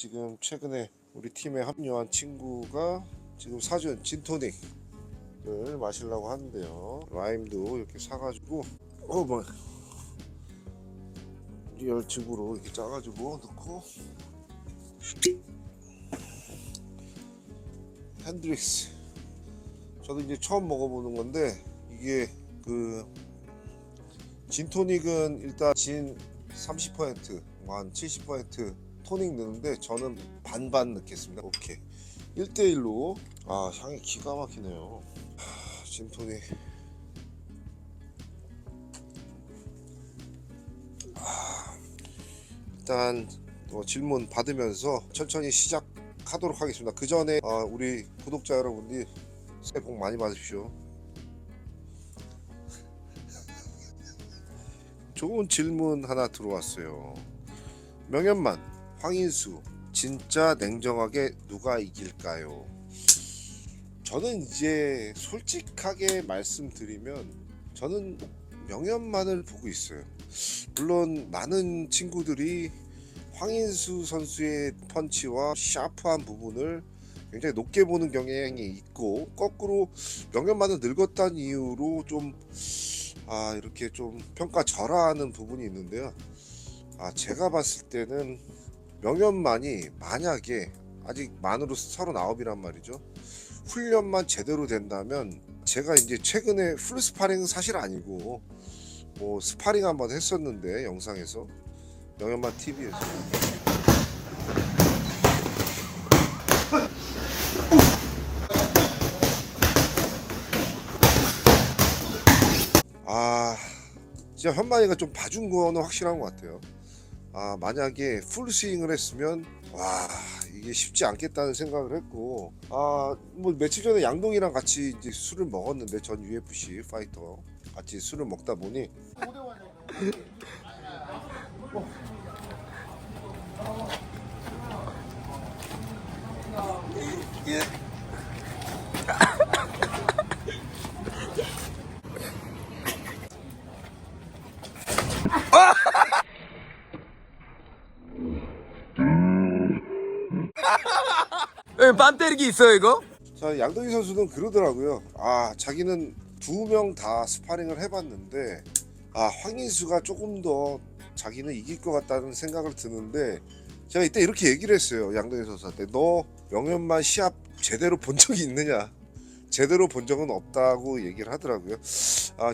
지금 최근에 우리 팀에 합류한 친구가 지금 사준 진토닉을 마시려고 하는데요. 라임도 이렇게 사가지고 뭐 리얼즙으로 이렇게 짜가지고 넣고, 핸드릭스 저도 이제 처음 먹어보는 건데, 이게 그 진토닉은 일단 진 30%, 한 70% 토닉 넣는데 저는 반반 넣겠습니다. 오케이, 1대1로. 향이 기가 막히네요. 진토닉. 일단 질문 받으면서 천천히 시작하도록 하겠습니다. 그 전에 우리 구독자 여러분들 새해 복 많이 받으십시오. 좋은 질문 하나 들어왔어요. 명현만, 황인수 진짜 냉정하게 누가 이길까요? 저는 이제 솔직하게 말씀드리면 저는 명현만을 보고 있어요. 물론 많은 친구들이 황인수 선수의 펀치와 샤프한 부분을 굉장히 높게 보는 경향이 있고, 거꾸로 명현만은 늙었다는 이유로 좀 이렇게 좀 평가절하하는 부분이 있는데요. 제가 봤을 때는 명현만이 만약에 아직 만으로 39이란 말이죠. 훈련만 제대로 된다면, 제가 이제 최근에 풀 스파링은 사실 아니고 뭐 스파링 한번 했었는데, 영상에서 명현만 TV에서 진짜 현만이가 좀 봐준 거는 확실한 것 같아요. 만약에 풀 스윙을 했으면 이게 쉽지 않겠다는 생각을 했고, 뭐 며칠 전에 양동이랑 같이 이제 술을 먹었는데, 전 UFC 파이터 같이 술을 먹다 보니 빰 때리기 있어요 이거? 자, 양동희 선수는 그러더라고요. 자기는 2명 다 스파링을 해봤는데 황인수가 조금 더 자기는 이길 것 같다는 생각을 드는데, 제가 이때 이렇게 얘기를 했어요. 양동희 선수한테, 너 명현만 시합 제대로 본 적이 있느냐? 제대로 본 적은 없다고 얘기를 하더라고요.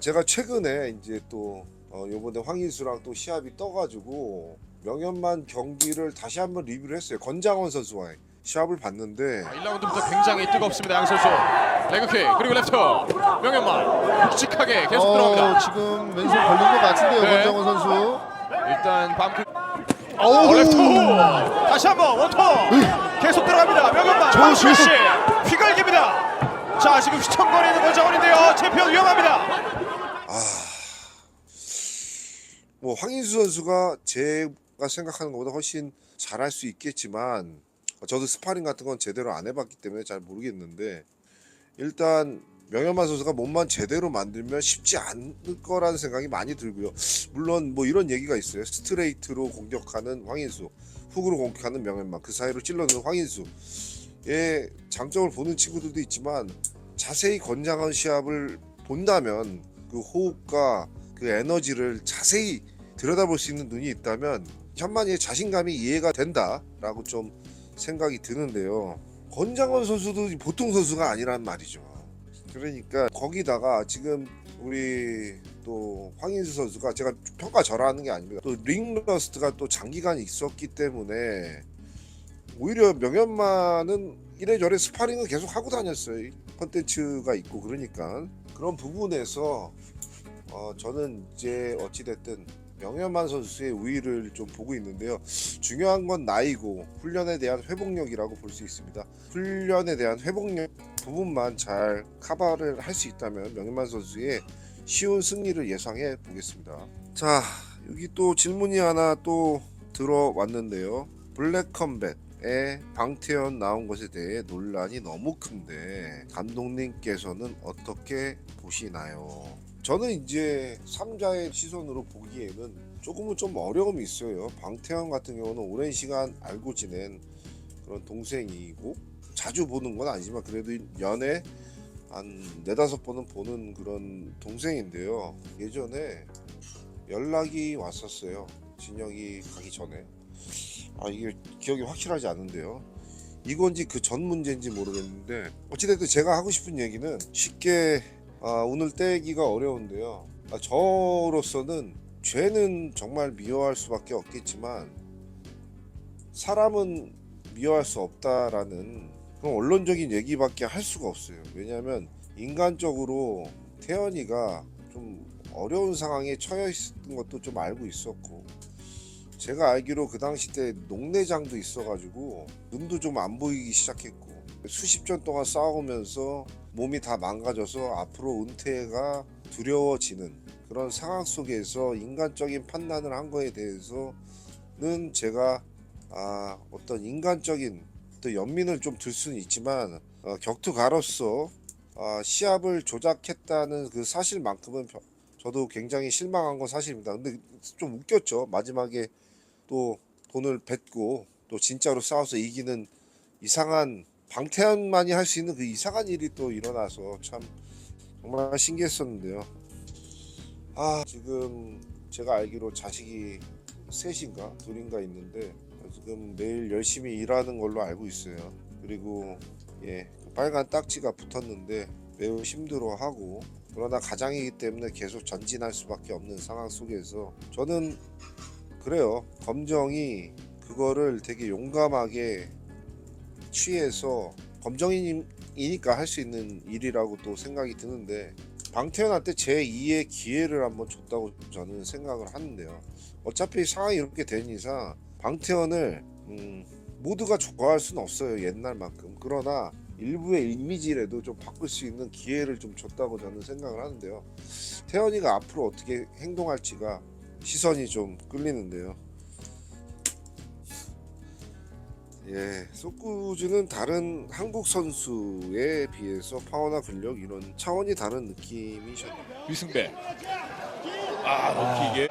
제가 최근에 이제 또 요번에 황인수랑 또 시합이 떠가지고 명현만 경기를 다시 한번 리뷰를 했어요. 권장원 선수와의 시합을 봤는데 1라운드부터 굉장히 뜨겁습니다. 양 선수 레그킥 그리고 레프트 명현만 묵직하게 계속 들어갑니다. 지금 왼손 걸린 것 같은데요, 네. 권정원 선수. 일단 밤크 레프트 다시 한번 원투 계속 들어갑니다. 명현만 조심. 박수씨 휘갈깁니다. 자, 지금 휘청거리는 권정원인데요. 챔피언 위험합니다. 뭐 황인수 선수가 제가 생각하는 것보다 훨씬 잘할 수 있겠지만, 저도 스파링 같은 건 제대로 안 해봤기 때문에 잘 모르겠는데, 일단 명현만 선수가 몸만 제대로 만들면 쉽지 않을 거라는 생각이 많이 들고요. 물론 뭐 이런 얘기가 있어요. 스트레이트로 공격하는 황인수, 훅으로 공격하는 명현만, 그 사이로 찔러넣는 황인수의 장점을 보는 친구들도 있지만, 자세히 권장원 시합을 본다면 그 호흡과 그 에너지를 자세히 들여다볼 수 있는 눈이 있다면 현만이의 자신감이 이해가 된다라고 좀 생각이 드는데요. 권장원 선수도 보통 선수가 아니란 말이죠. 그러니까 거기다가 지금 우리 또 황인수 선수가, 제가 평가절하하는 게 아닙니다, 또 링러스트가 또 장기간 있었기 때문에 오히려 명현만은 이래저래 스파링을 계속 하고 다녔어요. 컨텐츠가 있고. 그러니까 그런 부분에서 저는 이제 어찌됐든 명현만 선수의 우위를 좀 보고 있는데요. 중요한 건 나이고 훈련에 대한 회복력이라고 볼 수 있습니다. 훈련에 대한 회복력 부분만 잘 커버를 할 수 있다면 명현만 선수의 쉬운 승리를 예상해 보겠습니다. 자, 여기 또 질문이 하나 또 들어왔는데요. 블랙컴뱃에 방태현 나온 것에 대해 논란이 너무 큰데 감독님께서는 어떻게 보시나요? 저는 이제 3자의 시선으로 보기에는 조금은 좀 어려움이 있어요. 방태현 같은 경우는 오랜 시간 알고 지낸 그런 동생이고 자주 보는 건 아니지만 그래도 연애 한 4-5번은 보는 그런 동생인데요. 예전에 연락이 왔었어요. 진영이 가기 전에. 이게 기억이 확실하지 않은데요. 이건지 그 전 문제인지 모르겠는데 어찌됐든 제가 하고 싶은 얘기는 쉽게 오늘 떼기가 어려운데요. 저로서는 죄는 정말 미워할 수밖에 없겠지만 사람은 미워할 수 없다라는 그런 원론적인 얘기밖에 할 수가 없어요. 왜냐하면 인간적으로 태연이가 좀 어려운 상황에 처해 있었던 것도 좀 알고 있었고 제가 알기로 그 당시 때 녹내장도 있어가지고 눈도 좀 안 보이기 시작했고 수십 년 동안 싸우면서 몸이 다 망가져서 앞으로 은퇴가 두려워지는 그런 상황 속에서 인간적인 판단을 한 거에 대해서는 제가 어떤 인간적인 또 연민을 좀 들 수는 있지만 격투가로서 시합을 조작했다는 그 사실만큼은 저도 굉장히 실망한 건 사실입니다. 근데 좀 웃겼죠. 마지막에 또 돈을 뱉고 또 진짜로 싸워서 이기는 이상한 방태환만이 할 수 있는 그 이상한 일이 또 일어나서 참 정말 신기했었는데요. 지금 제가 알기로 자식이 셋인가 둘인가 있는데 지금 매일 열심히 일하는 걸로 알고 있어요. 그리고 빨간 딱지가 붙었는데 매우 힘들어하고 그러나 가장이기 때문에 계속 전진할 수밖에 없는 상황 속에서 저는 그래요. 검정이 그거를 되게 용감하게 취해서 검정이니까 할 수 있는 일이라고 또 생각이 드는데 방태현한테 제2의 기회를 한번 줬다고 저는 생각을 하는데요. 어차피 상황이 이렇게 된 이상 방태현을 모두가 좋아할 수는 없어요. 옛날만큼. 그러나 일부의 이미지라도 좀 바꿀 수 있는 기회를 좀 줬다고 저는 생각을 하는데요. 태현이가 앞으로 어떻게 행동할지가 시선이 좀 끌리는데요. 소쿠즈는 다른 한국 선수에 비해서 파워나 근력 이런 차원이 다른 느낌이셨네요. 위승배 높이게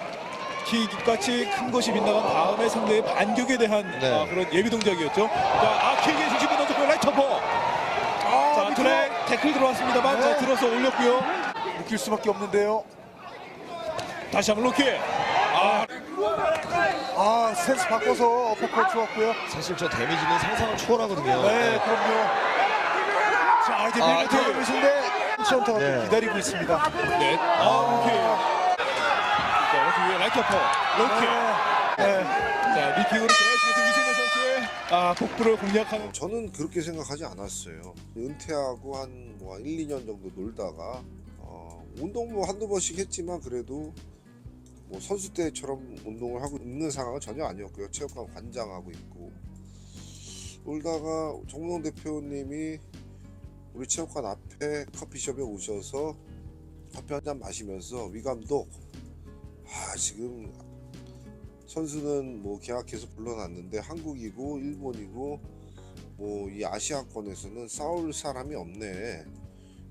킥같이 큰 것이 빗나간 다음에 상대의 반격에 대한 그런 예비 동작이었죠. 자, 킥의 중심에 넣고 라이트 퍼. 자, 트랙 태클 들어왔습니다만 자, 들어서 올렸고요. 느낄 수밖에 없는데요. 다시 한번 로킥. 스탠스 바꿔서 어퍼컷 좋았고요. 사실 저 데미지는 상상을 초월하거든요. 네, 그럼요. 자, 이제 밀리터리 있는데 시험터가 네. 기다리고 있습니다. 네. 로킥. 자, 뒤에 라이트 퍼. 로킥. 네. 자, 리킥으로 계속해서 위승배 선수의 복부를 공략하는. 저는 그렇게 생각하지 않았어요. 은퇴하고 한 1-2년 정도 놀다가 운동 한두 번씩 했지만 그래도 선수 때처럼 운동을 하고 있는 상황은 전혀 아니었고요. 체육관 관장하고 있고 놀다가 정우영 대표님이 우리 체육관 앞에 커피숍에 오셔서 커피 한잔 마시면서 위 감독 지금 선수는 계약해서 불러놨는데 한국이고 일본이고 이 아시아권에서는 싸울 사람이 없네.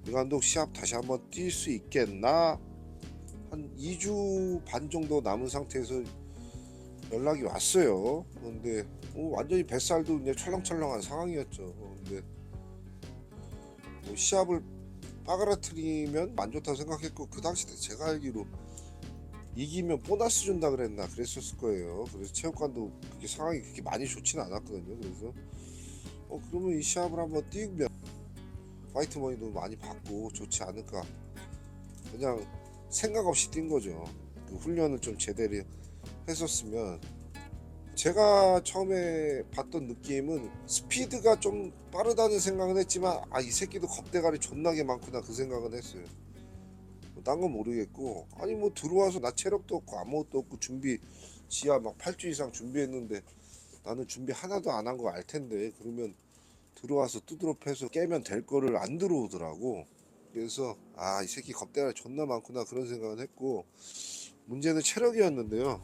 위 감독 시합 다시 한번 뛸 수 있겠나? 한 2주 반 정도 남은 상태에서 연락이 왔어요. 그런데 완전히 뱃살도 이제 철렁철렁한 상황이었죠. 근데 시합을 빠그라뜨리면 안 좋다고 생각했고 그 당시 때 제가 알기로 이기면 보너스 준다 그랬었을 거예요. 그래서 체육관도 그렇게 상황이 그렇게 많이 좋지는 않았거든요. 그래서 그러면 이 시합을 한번 뛰면 파이트 머니도 많이 받고 좋지 않을까. 그냥 생각 없이 뛴 거죠. 그 훈련을 좀 제대로 했었으면 제가 처음에 봤던 느낌은 스피드가 좀 빠르다는 생각은 했지만 이 새끼도 겁대가리 존나게 많구나 그 생각은 했어요. 딴 건 모르겠고 들어와서 나 체력도 없고 아무것도 없고 준비 지하 8주 이상 준비했는데 나는 준비 하나도 안 한 거 알 텐데 그러면 들어와서 두드러 패서 깨면 될 거를 안 들어오더라고. 그래서 이 새끼 겁대가리 존나 많구나 그런 생각은 했고 문제는 체력이었는데요.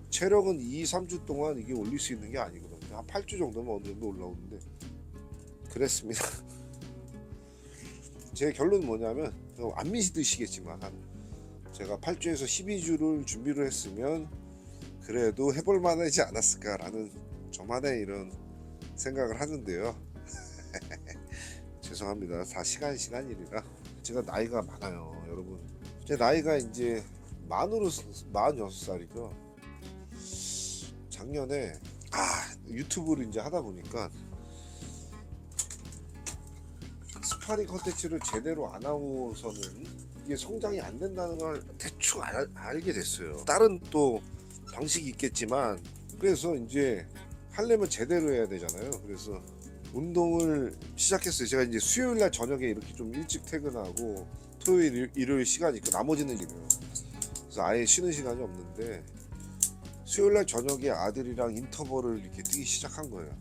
체력은 2-3주 동안 이게 올릴 수 있는 게 아니거든요. 한 8주 정도면 어느 정도 올라오는데 그랬습니다. 제 결론은 뭐냐면 안 믿으시겠지만 제가 8주에서 12주를 준비를 했으면 그래도 해볼 만하지 않았을까라는 저만의 이런 생각을 하는데요. 죄송합니다. 다 시간 일이라. 제가 나이가 많아요, 여러분. 제 나이가 이제 만으로 46살이죠. 작년에 유튜브를 이제 하다 보니까 스파링 컨텐츠를 제대로 안 하고서는 이게 성장이 안 된다는 걸 대충 알게 됐어요. 다른 또 방식이 있겠지만, 그래서 이제 하려면 제대로 해야 되잖아요. 그래서 운동을 시작했어요. 제가 이제 수요일 날 저녁에 이렇게 좀 일찍 퇴근하고 토요일, 일요일 시간이 있고 나머지는 일해요. 그래서 아예 쉬는 시간이 없는데 수요일 날 저녁에 아들이랑 인터벌을 이렇게 뛰기 시작한 거예요.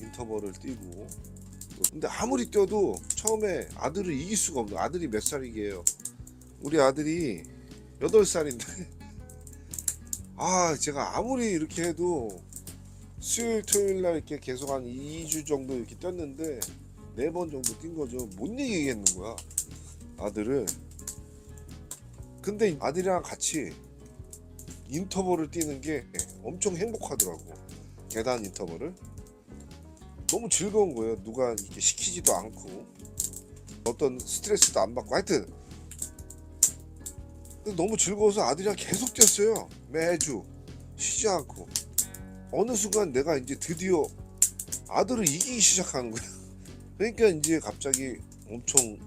인터벌을 뛰고, 근데 아무리 뛰어도 처음에 아들을 이길 수가 없는. 아들이 몇 살이게요? 우리 아들이 8살인데 제가 아무리 이렇게 해도 수요일 토요일 날 이렇게 계속 한 2주 정도 이렇게 뛰었는데 4번 정도 뛴 거죠. 못 이기겠는 거야, 아들을. 근데 아들이랑 같이 인터벌을 뛰는 게 엄청 행복하더라고. 계단 인터벌을 너무 즐거운 거예요. 누가 이렇게 시키지도 않고 어떤 스트레스도 안 받고, 하여튼 너무 즐거워서 아들이랑 계속 뛰었어요. 매주 쉬지 않고. 어느 순간 내가 이제 드디어 아들을 이기기 시작하는 거야. 그러니까 이제 갑자기 엄청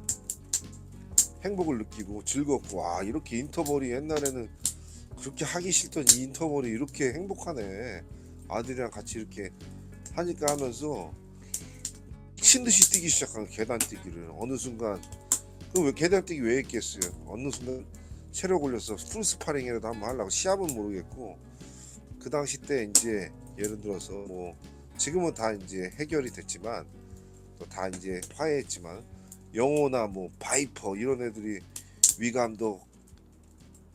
행복을 느끼고 즐겁고, 이렇게 인터벌이 옛날에는 그렇게 하기 싫던 이 인터벌이 이렇게 행복하네. 아들이랑 같이 이렇게 하니까 하면서 미친 듯이 뛰기 시작한 계단 뛰기를. 어느 순간 왜 계단 뛰기 왜 했겠어요. 어느 순간 체력 올려서 풀 스파링이라도 한번 하려고. 시합은 모르겠고, 그 당시 때 이제 예를 들어서 뭐 지금은 다 이제 해결이 됐지만 또 다 이제 화해했지만, 영호나 뭐 바이퍼 이런 애들이 위감독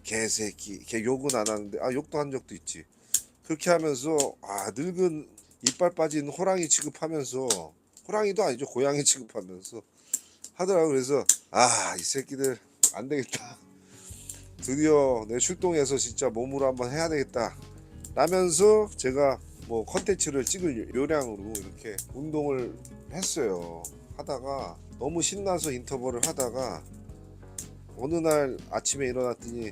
개새끼, 걔 욕은 안 하는데 욕도 한 적도 있지. 그렇게 하면서 늙은 이빨 빠진 호랑이 취급하면서, 호랑이도 아니죠, 고양이 취급하면서 하더라고. 그래서 이 새끼들 안 되겠다. 드디어 내 출동해서 진짜 몸으로 한번 해야 되겠다 라면서 제가 뭐 컨텐츠를 찍을 요량으로 이렇게 운동을 했어요. 하다가 너무 신나서 인터벌을 하다가 어느 날 아침에 일어났더니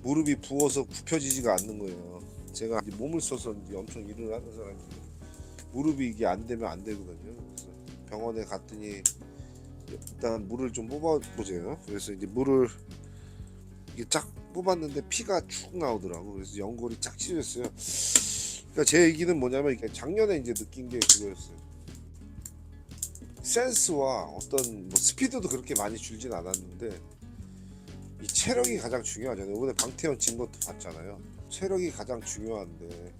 무릎이 부어서 굽혀지지가 않는 거예요. 제가 이제 몸을 써서 이제 엄청 일을 하는 사람인데 무릎이 이게 안 되면 안 되거든요. 그래서 병원에 갔더니 일단 물을 좀 뽑아보세요. 그래서 이제 물을 이게 쫙 뽑았는데 피가 축 나오더라고. 그래서 연골이 쫙 찢어졌어요. 그러니까 제 얘기는 뭐냐면, 이게 작년에 이제 느낀 게 그거였어요. 센스와 어떤 뭐 스피드도 그렇게 많이 줄진 않았는데 이 체력이 가장 중요하잖아요. 이번에 방태현 진 것도 봤잖아요. 체력이 가장 중요한데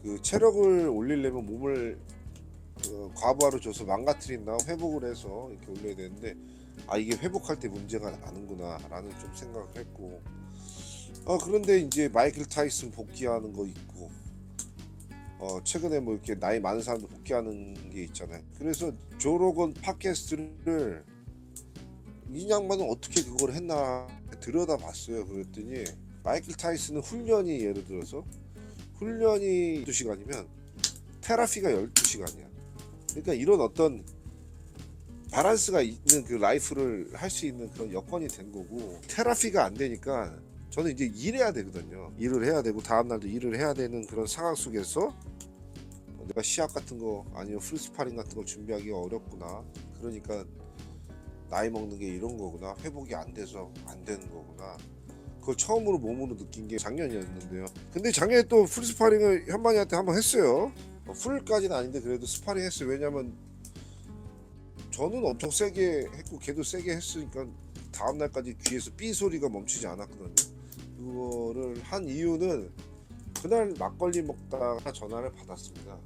그 체력을 올리려면 몸을 과부하로 줘서 망가뜨린다, 회복을 해서 이렇게 올려야 되는데 이게 회복할 때 문제가 나는구나 라는 좀 생각을 했고, 그런데 이제 마이클 타이슨 복귀하는 거 있고, 최근에 뭐 이렇게 나이 많은 사람들 복귀하는 게 있잖아요. 그래서 조 로건 팟캐스트를 이 양반은 어떻게 그걸 했나 들여다봤어요. 그랬더니 마이클 타이슨은 훈련이, 예를 들어서 훈련이 12시간이면 테라피가 12시간이야. 그러니까 이런 어떤 바란스가 있는 그 라이프를 할 수 있는 그런 여건이 된 거고, 테라피가 안 되니까 저는 이제 일해야 되거든요. 일을 해야 되고 다음날도 일을 해야 되는 그런 상황 속에서 내가 시합 같은 거 아니면 풀스파링 같은 거 준비하기가 어렵구나. 그러니까 나이 먹는 게 이런 거구나. 회복이 안 돼서 안 되는 거구나. 그걸 처음으로 몸으로 느낀 게 작년이었는데요. 근데 작년에 또 풀스파링을 현만이한테 한번 했어요. 풀까지는 아닌데 그래도 스파링 했어요. 왜냐면 저는 엄청 세게 했고 걔도 세게 했으니까 다음날까지 귀에서 삐 소리가 멈추지 않았거든요. 그거를 한 이유는 그날 막걸리 먹다가 전화를 받았습니다.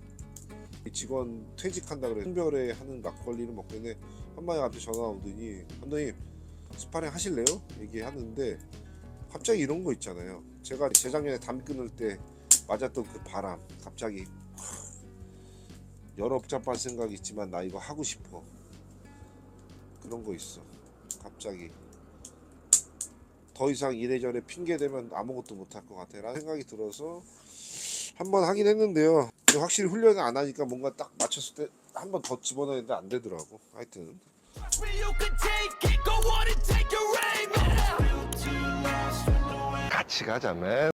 직원 퇴직한다 그래 특별에 하는 막걸리를 먹고 있는데 한마디 갑자기 전화 오더니, 감독님 스파링 하실래요? 얘기하는데 갑자기 이런 거 있잖아요. 제가 재작년에 담 끊을 때 맞았던 그 바람, 갑자기 여러 복잡한 생각이 있지만 나 이거 하고 싶어. 그런 거 있어. 갑자기 더 이상 이래저래 핑계 대면 아무것도 못할 것 같아라는 생각이 들어서 한번 하긴 했는데요. 근데 확실히 훈련을 안 하니까 뭔가 딱 맞췄을 때 한 번 더 집어넣었는데 안 되더라고. 하여튼 같이 가자매.